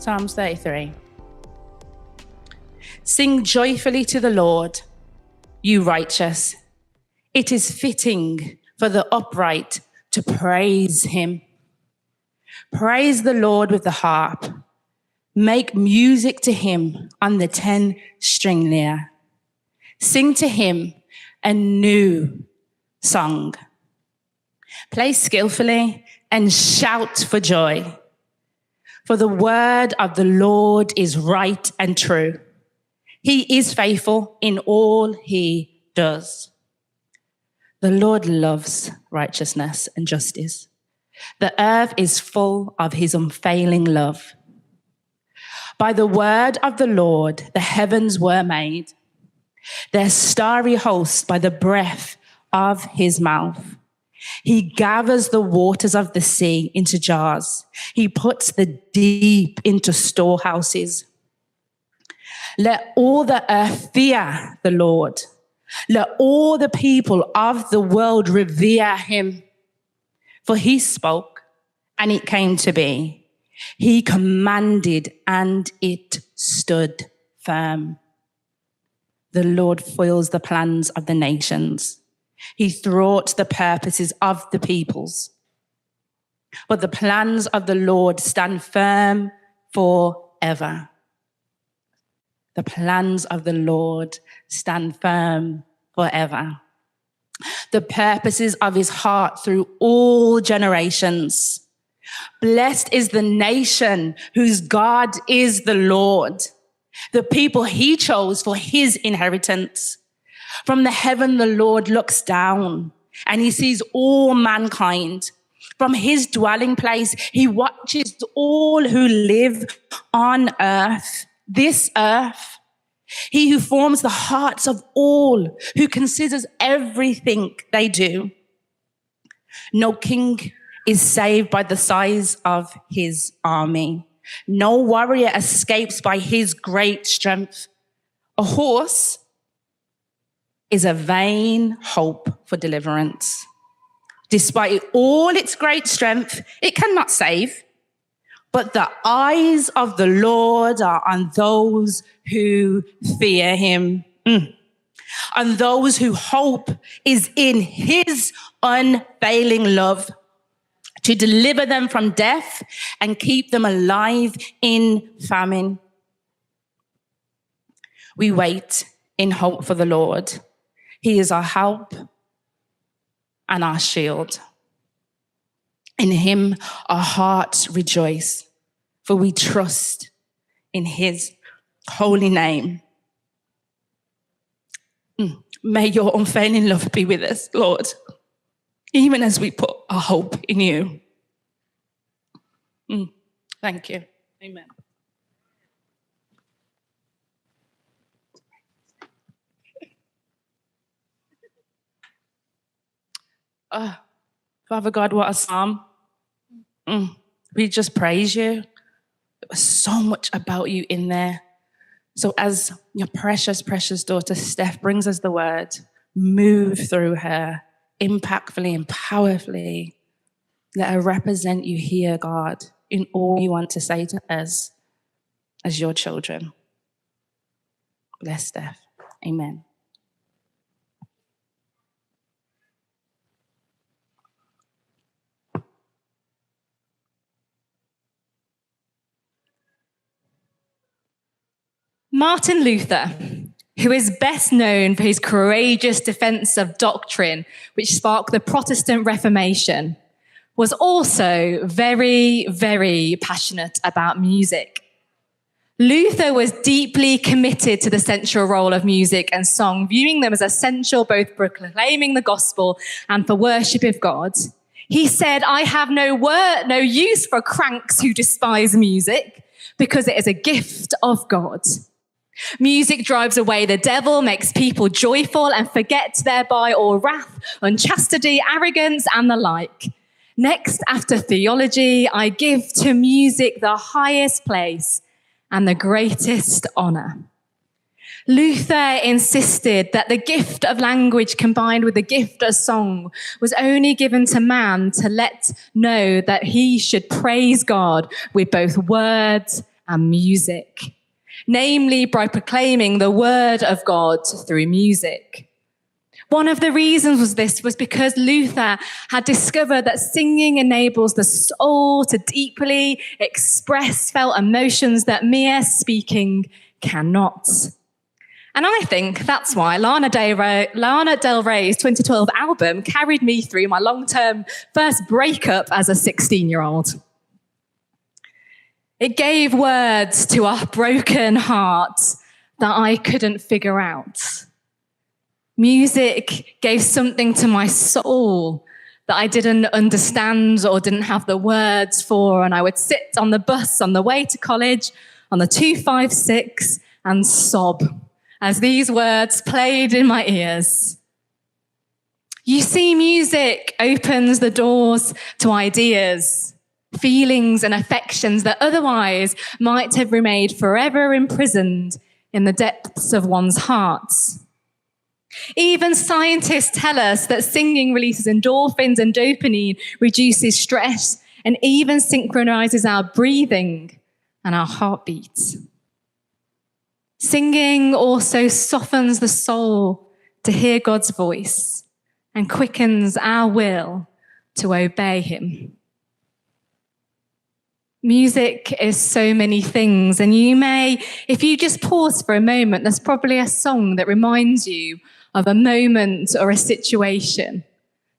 Psalms 33. Sing joyfully to the Lord, you righteous. It is fitting for the upright to praise him. Praise the Lord with the harp. Make music to him on the 10-string lyre. Sing to him a new song. Play skillfully and shout for joy. For the word of the Lord is right and true. He is faithful in all he does. The Lord loves righteousness and justice. The earth is full of his unfailing love. By the word of the Lord, the heavens were made, their starry host by the breath of his mouth. He gathers the waters of the sea into jars. He puts the deep into storehouses. Let all the earth fear the Lord. Let all the people of the world revere him. For he spoke, and it came to be. He commanded, and it stood firm. The Lord foils the plans of the nations. He thwarts the purposes of the peoples. But the plans of the Lord stand firm forever. The plans of the Lord stand firm forever. The purposes of his heart through all generations. Blessed is the nation whose God is the Lord, the people he chose for his inheritance. From the heaven, the Lord looks down and he sees all mankind. From his dwelling place, he watches all who live on earth, this earth. He who forms the hearts of all, who considers everything they do. No king is saved by the size of his army. No warrior escapes by his great strength. A horse is a vain hope for deliverance. Despite all its great strength, it cannot save. But the eyes of the Lord are on those who fear him, on those whose hope is in his unfailing love, to deliver them from death and keep them alive in famine. We wait in hope for the Lord. He is our help and our shield. In him our hearts rejoice, for we trust in his holy name. May your unfailing love be with us, Lord, even as we put our hope in you. Thank you. Amen. Father God, what a psalm. We just praise you. There was so much about you in there. So as your precious, precious daughter Steph brings us the word, move through her impactfully and powerfully. Let her represent you here, God, in all you want to say to us as your children. Bless Steph. Amen. Martin Luther, who is best known for his courageous defense of doctrine, which sparked the Protestant Reformation, was also very, very passionate about music. Luther was deeply committed to the central role of music and song, viewing them as essential both for proclaiming the gospel and for worship of God. He said, "I have no use for cranks who despise music, because it is a gift of God. Music drives away the devil, makes people joyful, and forget thereby all wrath, unchastity, arrogance, and the like. Next, after theology, I give to music the highest place and the greatest honor." Luther insisted that the gift of language combined with the gift of song was only given to man to let know that he should praise God with both words and music, namely by proclaiming the word of God through music. One of the reasons was because Luther had discovered that singing enables the soul to deeply express felt emotions that mere speaking cannot. And I think that's why Lana Del Rey's 2012 album carried me through my long-term first breakup as a 16-year-old. It gave words to a broken heart that I couldn't figure out. Music gave something to my soul that I didn't understand or didn't have the words for, and I would sit on the bus on the way to college on the 256 and sob as these words played in my ears. You see, music opens the doors to ideas, feelings and affections that otherwise might have remained forever imprisoned in the depths of one's heart. Even scientists tell us that singing releases endorphins and dopamine, reduces stress, and even synchronizes our breathing and our heartbeats. Singing also softens the soul to hear God's voice and quickens our will to obey him. Music is so many things, and you may, if you just pause for a moment, there's probably a song that reminds you of a moment or a situation,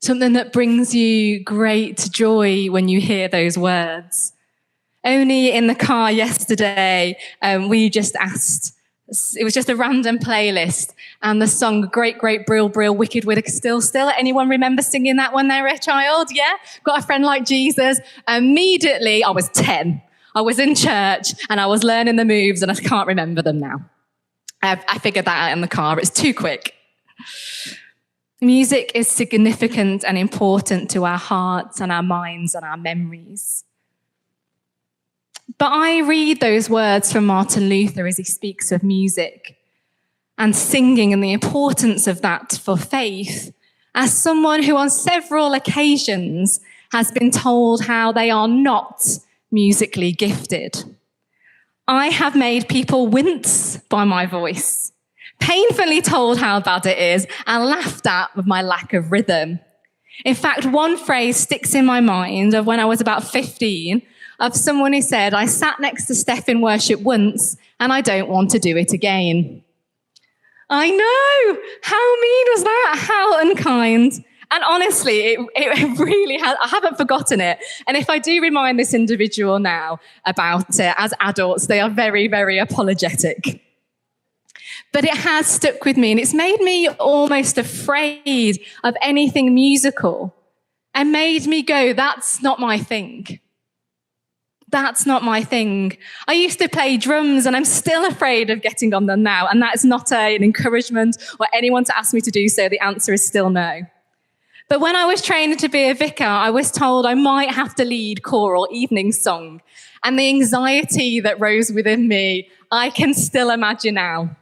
something that brings you great joy when you hear those words. Only in the car yesterday, we just asked, it was just a random playlist, and the song Great Great Brill Brill Wicked Wicked Still Still. Anyone remember singing that when they were a child? Yeah? Got a friend like Jesus. Immediately, I was 10. I was in church and I was learning the moves and I can't remember them now. I figured that out in the car. It's too quick. Music is significant and important to our hearts and our minds and our memories. But I read those words from Martin Luther as he speaks of music and singing and the importance of that for faith as someone who on several occasions has been told how they are not musically gifted. I have made people wince by my voice, painfully told how bad it is, and laughed at with my lack of rhythm. In fact, one phrase sticks in my mind of when I was about 15, of someone who said, I sat next to Steph in worship once and I don't want to do it again. I know, how mean was that? How unkind. And honestly, it really has, I haven't forgotten it. And if I do remind this individual now about it, as adults, they are very, very apologetic. But it has stuck with me and it's made me almost afraid of anything musical and made me go, that's not my thing. That's not my thing. I used to play drums and I'm still afraid of getting on them now. And that is not an encouragement or anyone to ask me to do so. The answer is still no. But when I was trained to be a vicar, I was told I might have to lead choral evening song. And the anxiety that rose within me, I can still imagine now.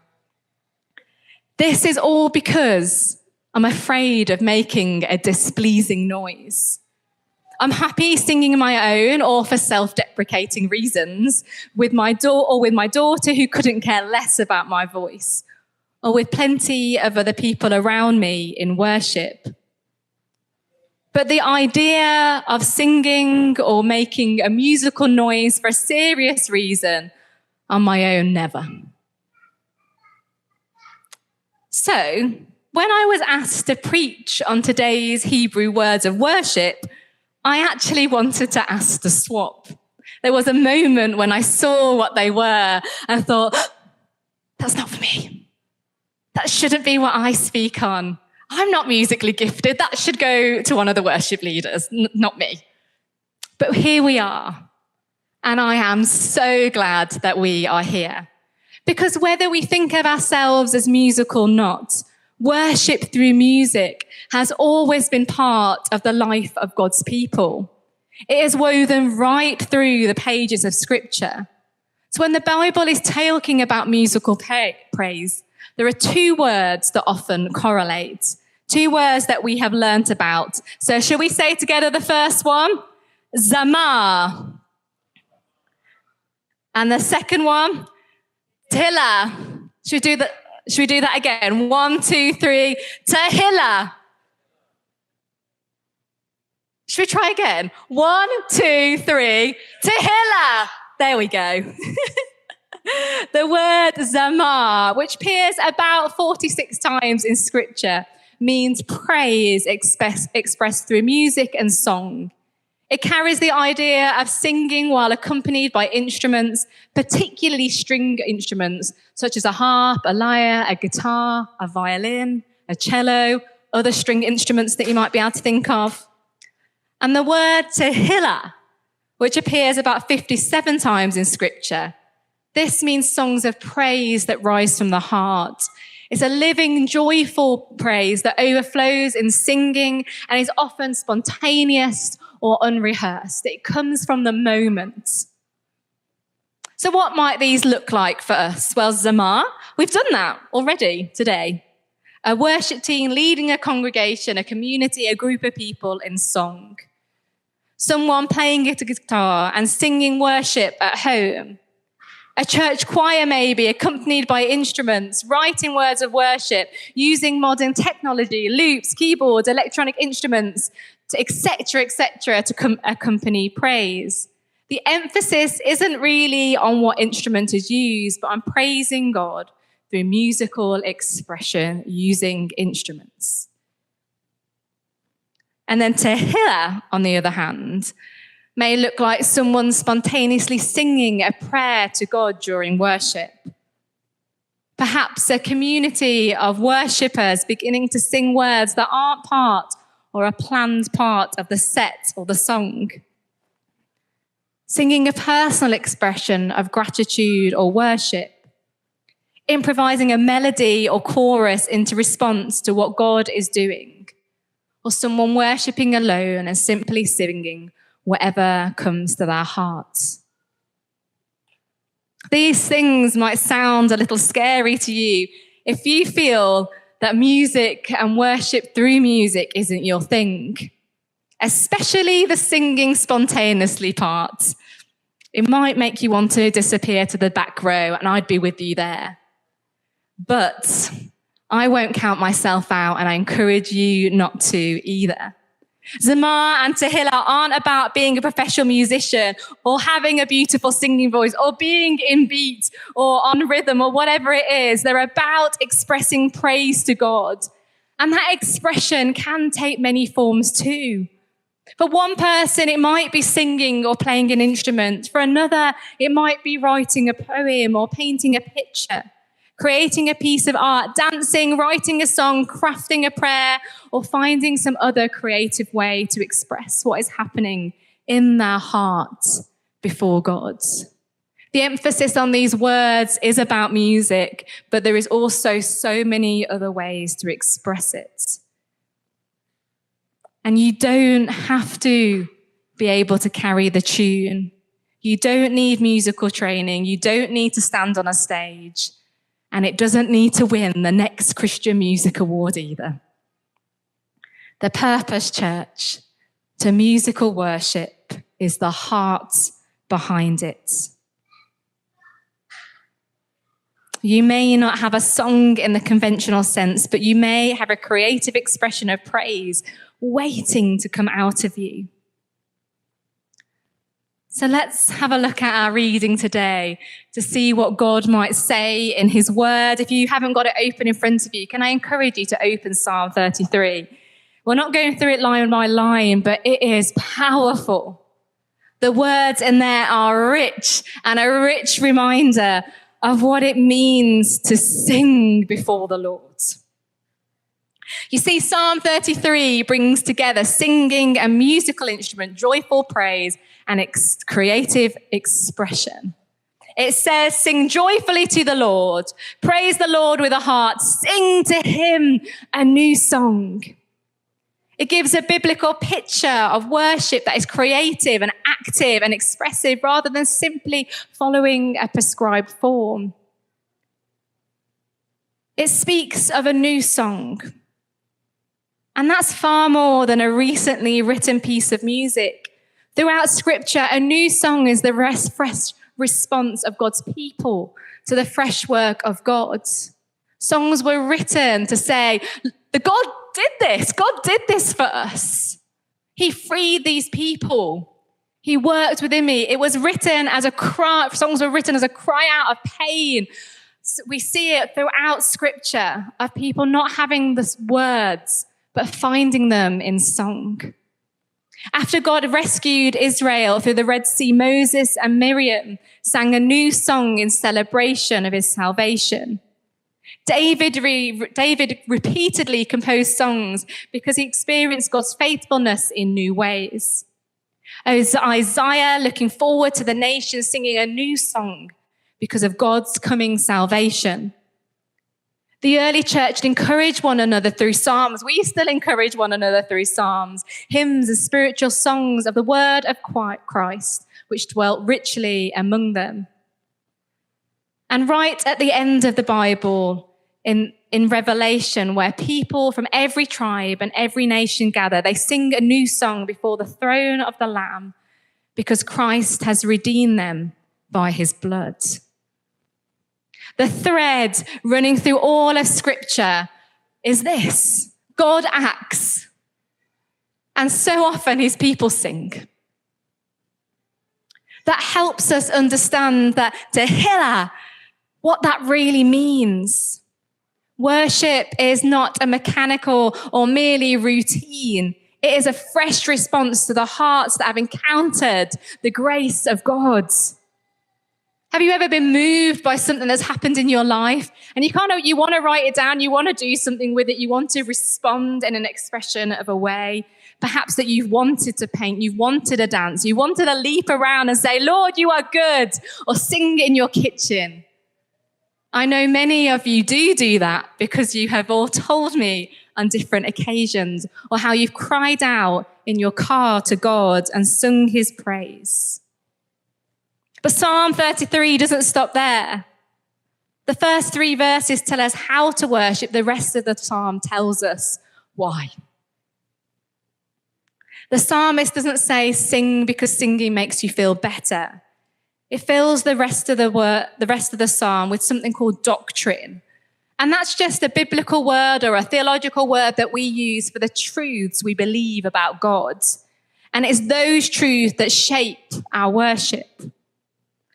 This is all because I'm afraid of making a displeasing noise. I'm happy singing my own or for self-deprecating reasons with my daughter who couldn't care less about my voice, or with plenty of other people around me in worship. But the idea of singing or making a musical noise for a serious reason on my own, never. So, when I was asked to preach on today's Hebrew words of worship, I actually wanted to ask to swap. There was a moment when I saw what they were and thought, that's not for me. That shouldn't be what I speak on. I'm not musically gifted. That should go to one of the worship leaders, not me. But here we are. And I am so glad that we are here. Because whether we think of ourselves as music or not, worship through music has always been part of the life of God's people. It is woven right through the pages of Scripture. So when the Bible is talking about musical praise, there are two words that often correlate, two words that we have learnt about. So shall we say together the first one? ZAMAR. And the second one, teh-hill-AH. Should we do that again? 1, 2, 3, teh-hill-AH. Should we try again? 1, 2, 3, teh-hill-AH. There we go. The word ZAMAR, which appears about 46 times in scripture, means praise expressed through music and song. It carries the idea of singing while accompanied by instruments, particularly string instruments, such as a harp, a lyre, a guitar, a violin, a cello, other string instruments that you might be able to think of. And the word teh-hill-AH, which appears about 57 times in scripture, this means songs of praise that rise from the heart. It's a living, joyful praise that overflows in singing and is often spontaneous or unrehearsed. It comes from the moment. So what might these look like for us? Well, ZAMAR, we've done that already today. A worship team leading a congregation, a community, a group of people in song. Someone playing a guitar and singing worship at home. A church choir maybe, accompanied by instruments, writing words of worship, using modern technology, loops, keyboards, electronic instruments, etc., to accompany praise. The emphasis isn't really on what instrument is used, but on praising God through musical expression using instruments. And then teh-hill-AH, on the other hand, may look like someone spontaneously singing a prayer to God during worship. Perhaps a community of worshippers beginning to sing words that aren't part or a planned part of the set or the song. Singing a personal expression of gratitude or worship. Improvising a melody or chorus into response to what God is doing. Or someone worshipping alone and simply singing whatever comes to their hearts. These things might sound a little scary to you if you feel that music and worship through music isn't your thing, especially the singing spontaneously part. It might make you want to disappear to the back row, and I'd be with you there. But I won't count myself out, and I encourage you not to either. ZAMAR and teh-hill-AH aren't about being a professional musician or having a beautiful singing voice or being in beat or on rhythm or whatever it is. They're about expressing praise to God. And that expression can take many forms too. For one person, it might be singing or playing an instrument. For another, it might be writing a poem or painting a picture. Creating a piece of art, dancing, writing a song, crafting a prayer, or finding some other creative way to express what is happening in their hearts before God. The emphasis on these words is about music, but there is also so many other ways to express it. And you don't have to be able to carry the tune. You don't need musical training. You don't need to stand on a stage. And it doesn't need to win the next Christian Music Award either. The purpose, church, to musical worship is the heart behind it. You may not have a song in the conventional sense, but you may have a creative expression of praise waiting to come out of you. So let's have a look at our reading today to see what God might say in his word. If you haven't got it open in front of you, can I encourage you to open Psalm 33? We're not going through it line by line, but it is powerful. The words in there are rich and a rich reminder of what it means to sing before the Lord. You see, Psalm 33 brings together singing and musical instrument, joyful praise, and creative expression. It says, sing joyfully to the Lord, praise the Lord with a heart, sing to him a new song. It gives a biblical picture of worship that is creative and active and expressive rather than simply following a prescribed form. It speaks of a new song. And that's far more than a recently written piece of music. Throughout Scripture, a new song is the response of God's people to the fresh work of God. Songs were written to say, the God did this. God did this for us. He freed these people. He worked within me. It was written as a cry. Songs were written as a cry out of pain. We see it throughout scripture of people not having the words, but finding them in song. After God rescued Israel through the Red Sea, Moses and Miriam sang a new song in celebration of his salvation. David repeatedly composed songs because he experienced God's faithfulness in new ways. Isaiah, looking forward to the nations, singing a new song because of God's coming salvation. The early church encouraged one another through psalms. We still encourage one another through psalms, hymns and spiritual songs of the word of Christ, which dwelt richly among them. And right at the end of the Bible, in Revelation, where people from every tribe and every nation gather, they sing a new song before the throne of the Lamb because Christ has redeemed them by his blood. The thread running through all of Scripture is this: God acts, and so often his people sing. That helps us understand that teh-hill-AH, what that really means. Worship is not a mechanical or merely routine. It is a fresh response to the hearts that have encountered the grace of God. Have you ever been moved by something that's happened in your life and you want to write it down, you want to do something with it, you want to respond in an expression of a way, perhaps that you've wanted to paint, you've wanted to dance, you wanted to leap around and say, Lord, you are good, or sing in your kitchen. I know many of you do that because you have all told me on different occasions, or how you've cried out in your car to God and sung his praise. But Psalm 33 doesn't stop there. The first 3 verses tell us how to worship. The rest of the psalm tells us why. The psalmist doesn't say sing because singing makes you feel better. It fills the rest of the psalm with something called doctrine. And that's just a biblical word or a theological word that we use for the truths we believe about God. And it's those truths that shape our worship.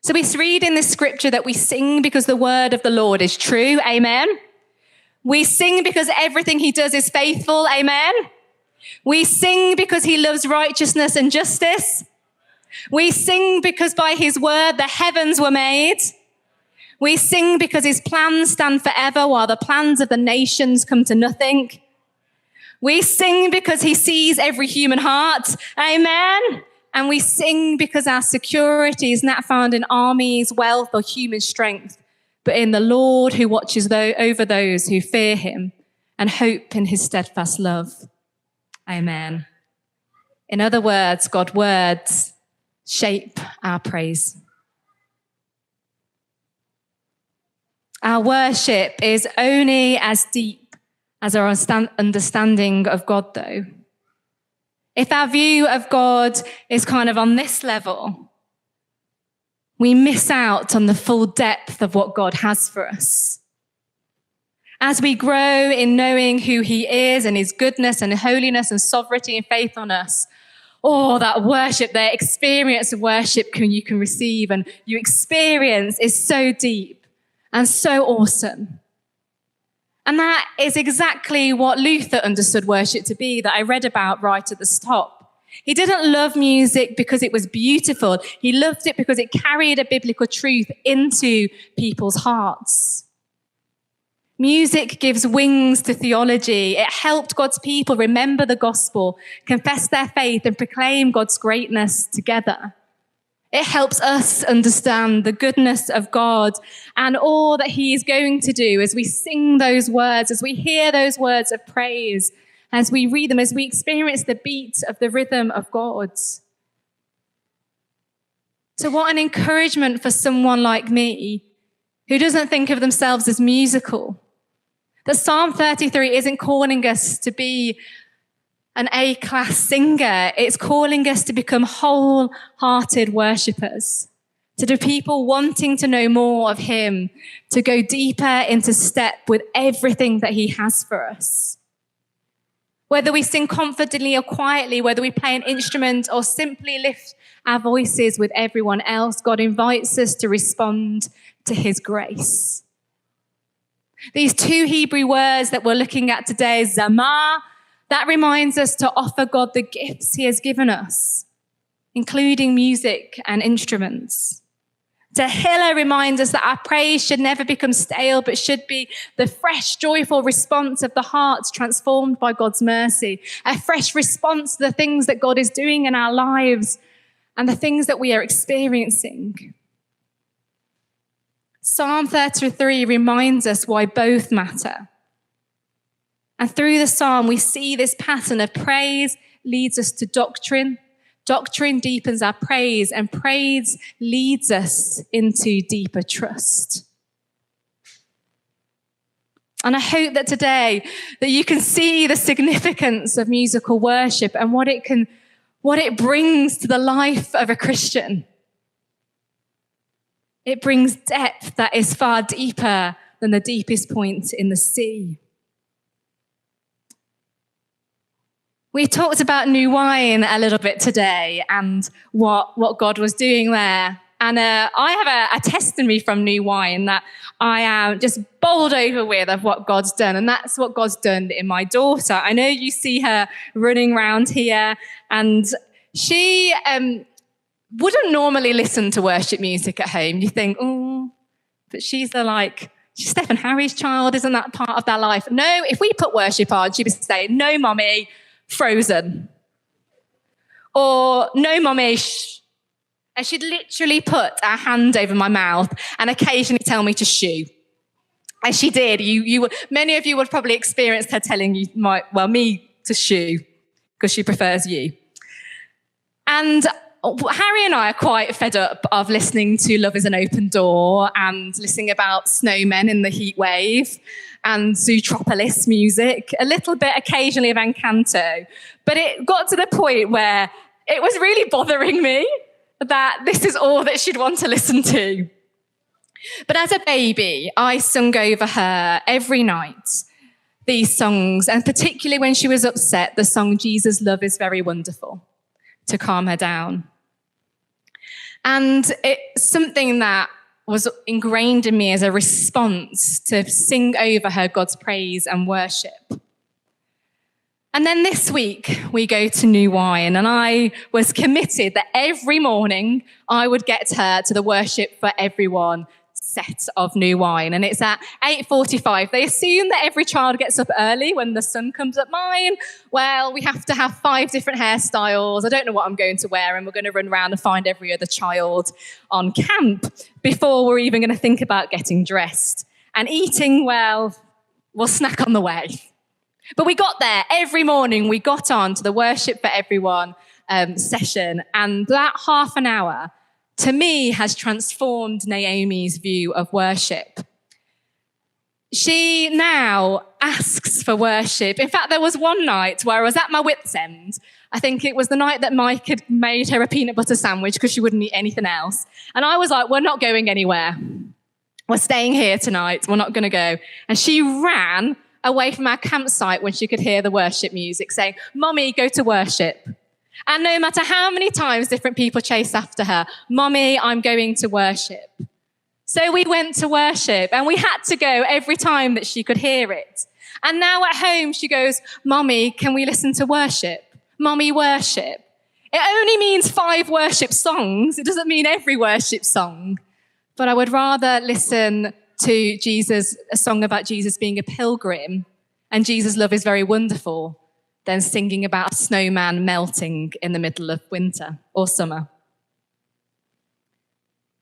So we read in this scripture that we sing because the word of the Lord is true. Amen. We sing because everything he does is faithful. Amen. We sing because he loves righteousness and justice. We sing because by his word the heavens were made. We sing because his plans stand forever while the plans of the nations come to nothing. We sing because he sees every human heart. Amen. And we sing because our security is not found in armies, wealth, or human strength, but in the Lord who watches over those who fear him and hope in his steadfast love. Amen. In other words, God's words shape our praise. Our worship is only as deep as our understanding of God, though. If our view of God is kind of on this level, we miss out on the full depth of what God has for us. As we grow in knowing who he is and his goodness and holiness and sovereignty and faith on us, that worship, the experience of worship you can receive and you experience is so deep and so awesome. And that is exactly what Luther understood worship to be, that I read about right at the top. He didn't love music because it was beautiful. He loved it because it carried a biblical truth into people's hearts. Music gives wings to theology. It helped God's people remember the gospel, confess their faith, and proclaim God's greatness together. It helps us understand the goodness of God and all that he is going to do as we sing those words, as we hear those words of praise, as we read them, as we experience the beat of the rhythm of God. So what an encouragement for someone like me who doesn't think of themselves as musical. That Psalm 33 isn't calling us to be an A-class singer. It's calling us to become wholehearted worshippers, to the people wanting to know more of him, to go deeper into step with everything that he has for us. Whether we sing confidently or quietly, whether we play an instrument or simply lift our voices with everyone else, God invites us to respond to his grace. These two Hebrew words that we're looking at today, ZAMAR, that reminds us to offer God the gifts he has given us, including music and instruments. Teh-hill-AH reminds us that our praise should never become stale, but should be the fresh, joyful response of the hearts transformed by God's mercy, a fresh response to the things that God is doing in our lives and the things that we are experiencing. Psalm 33 reminds us why both matter. And through the psalm, we see this pattern of praise leads us to doctrine. Doctrine deepens our praise, and praise leads us into deeper trust. And I hope that today that you can see the significance of musical worship and what it brings to the life of a Christian. It brings depth that is far deeper than the deepest point in the sea. We talked about new wine a little bit today and what God was doing there. And I have a testimony from new wine that I am just bowled over with of what God's done. And that's what God's done in my daughter. I know you see her running around here, and she wouldn't normally listen to worship music at home. You think, oh, but she's Stephen Harry's child. Isn't that part of their life? No, if we put worship on, she would say, no, mommy, Frozen. Or no, mommy, shh. And she'd literally put her hand over my mouth and occasionally tell me to shoo. And she did. Many of you would probably experienced her telling me to shoo because she prefers you. And Harry and I are quite fed up of listening to Love is an Open Door and listening about snowmen in the heat wave and Zootropolis music, a little bit occasionally of Encanto. But it got to the point where it was really bothering me that this is all that she'd want to listen to. But as a baby, I sung over her every night these songs, and particularly when she was upset, the song Jesus' Love is Very Wonderful, to calm her down. And it's something that was ingrained in me as a response to sing over her God's praise and worship. And then this week, we go to New Wine, and I was committed that every morning I would get her to the Worship for Everyone set of New Wine. And it's at 8:45. They assume that every child gets up early when the sun comes up. Mine, well, we have to have 5 different hairstyles. I don't know what I'm going to wear, and we're going to run around and find every other child on camp before we're even going to think about getting dressed. And eating, well, we'll snack on the way. But we got there every morning. We got on to the Worship for Everyone session, and that half an hour to me has transformed Naomi's view of worship. She now asks for worship. In fact, there was one night where I was at my wit's end. I think it was the night that Mike had made her a peanut butter sandwich because she wouldn't eat anything else. And I was like, we're not going anywhere. We're staying here tonight. We're not going to go. And she ran away from our campsite when she could hear the worship music saying, Mommy, go to worship. And no matter how many times different people chased after her, Mommy, I'm going to worship. So we went to worship, and we had to go every time that she could hear it. And now at home, she goes, Mommy, can we listen to worship? Mommy, worship. It only means 5 worship songs. It doesn't mean every worship song. But I would rather listen to Jesus, a song about Jesus being a pilgrim, and Jesus' love is very wonderful, than singing about a snowman melting in the middle of winter or summer.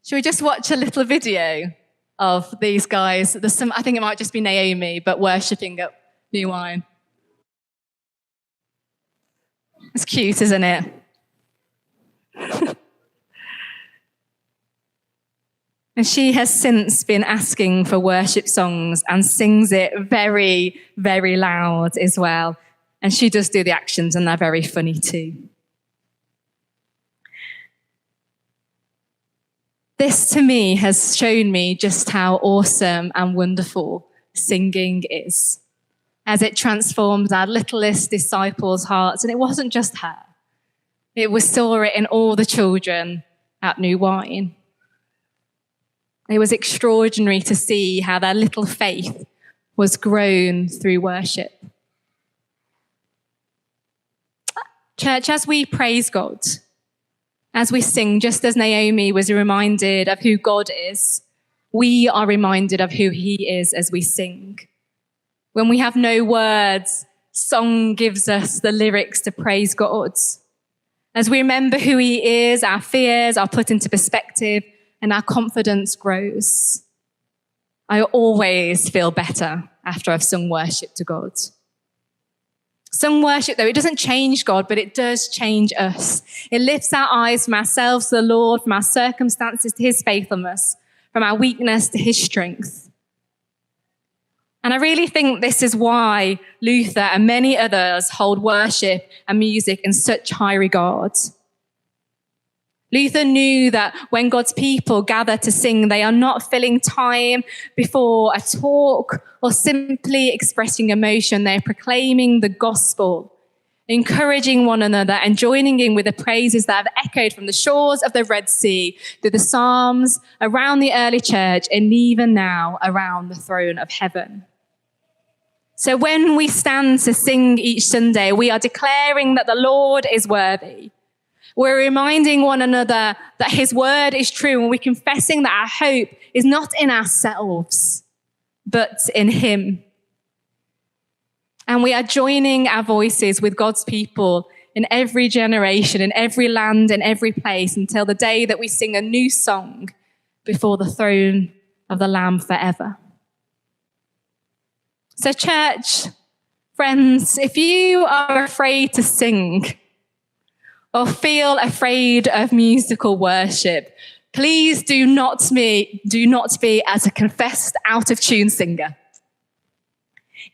Should we just watch a little video of these guys? I think it might just be Naomi, but worshipping at New Wine. It's cute, isn't it? And she has since been asking for worship songs and sings it very, very loud as well. And she does do the actions, and they're very funny too. This to me has shown me just how awesome and wonderful singing is, as it transformed our littlest disciples' hearts. And it wasn't just her. We saw it in all the children at New Wine. It was extraordinary to see how their little faith was grown through worship. Church, as we praise God, as we sing, just as Naomi was reminded of who God is, we are reminded of who he is as we sing. When we have no words, song gives us the lyrics to praise God. As we remember who he is, our fears are put into perspective and our confidence grows. I always feel better after I've sung worship to God. Sung worship, though, it doesn't change God, but it does change us. It lifts our eyes from ourselves to the Lord, from our circumstances to his faithfulness, from our weakness to his strength. And I really think this is why Luther and many others hold worship and music in such high regard. Luther knew that when God's people gather to sing, they are not filling time before a talk or simply expressing emotion. They're proclaiming the gospel, encouraging one another and joining in with the praises that have echoed from the shores of the Red Sea through the Psalms, around the early church, and even now around the throne of heaven. So when we stand to sing each Sunday, we are declaring that the Lord is worthy. We're reminding one another that his word is true, and we're confessing that our hope is not in ourselves, but in him. And we are joining our voices with God's people in every generation, in every land, in every place, until the day that we sing a new song before the throne of the Lamb forever. So church, friends, if you are afraid to sing, or feel afraid of musical worship, please do not be as a confessed out-of-tune singer.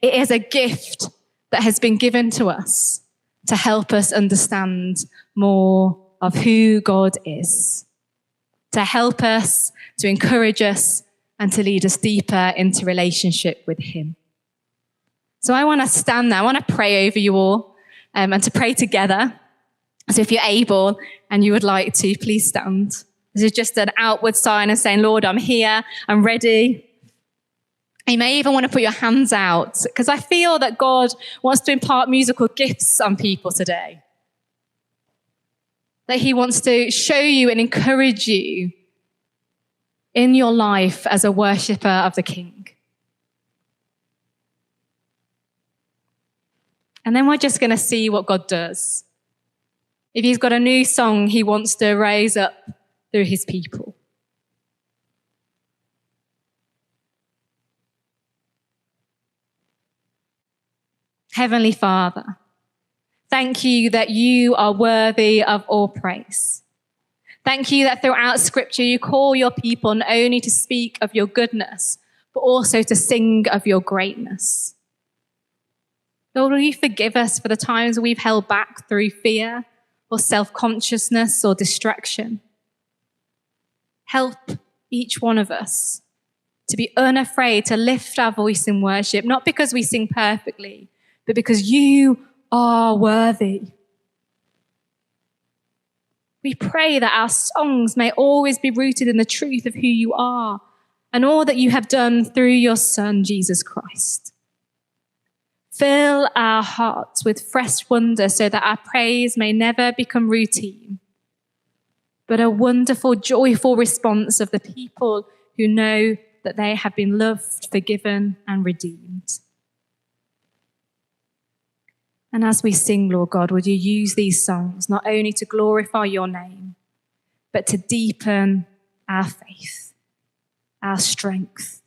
It is a gift that has been given to us to help us understand more of who God is, to help us, to encourage us, and to lead us deeper into relationship with him. So I want to stand there. I want to pray over you all and to pray together. So if you're able and you would like to, please stand. This is just an outward sign of saying, Lord, I'm here, I'm ready. You may even want to put your hands out, because I feel that God wants to impart musical gifts on people today. That he wants to show you and encourage you in your life as a worshipper of the King. And then we're just going to see what God does. If he's got a new song he wants to raise up through his people. Heavenly Father, thank you that you are worthy of all praise. Thank you that throughout Scripture you call your people not only to speak of your goodness, but also to sing of your greatness. Lord, will you forgive us for the times we've held back through fear, or self-consciousness, or distraction. Help each one of us to be unafraid to lift our voice in worship, not because we sing perfectly, but because you are worthy. We pray that our songs may always be rooted in the truth of who you are and all that you have done through your Son, Jesus Christ. Fill our hearts with fresh wonder so that our praise may never become routine, but a wonderful, joyful response of the people who know that they have been loved, forgiven, and redeemed. And as we sing, Lord God, would you use these songs not only to glorify your name, but to deepen our faith, our strength,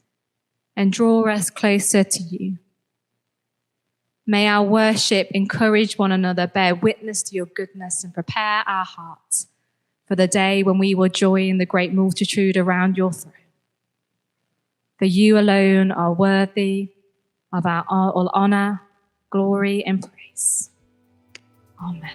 and draw us closer to you. May our worship encourage one another, bear witness to your goodness, and prepare our hearts for the day when we will join the great multitude around your throne. For you alone are worthy of our all honor, glory, and praise. Amen.